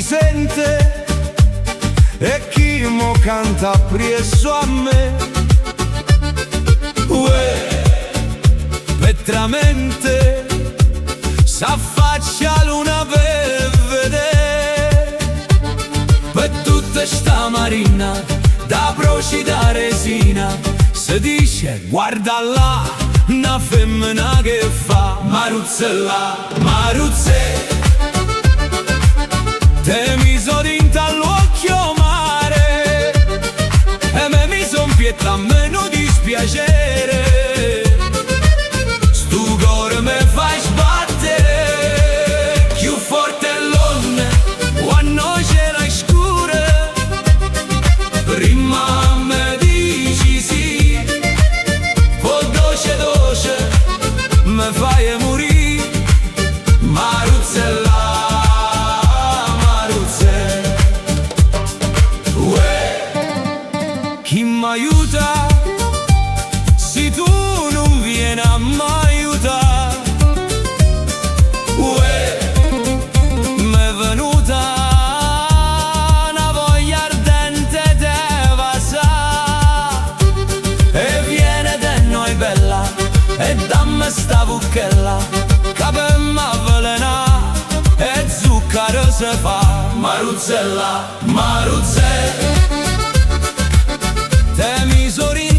Sente e chi mo canta appresso a me. Petramente s'affaccia l'una per vedere per tutta sta marina da broci da resina. Si dice guarda là, una femmina che fa Maruzzella, Maruzze. Te mi so dinta all'occhio mare e me mi son pietta a meno dispiacere. Stu cuore me fai sbattere più forte l'onne quando c'è la scura. Prima me dici sì, poi dolce dolce me fai morire. Maruzzella, chi m'aiuta se tu non vieni a m'aiutare? M'è venuta una voglia ardente de vasà e viene da noi bella e dammi sta bucchella che per m'avvelena e zucchero se fa. Maruzzella, Maruzze, te mi sorridi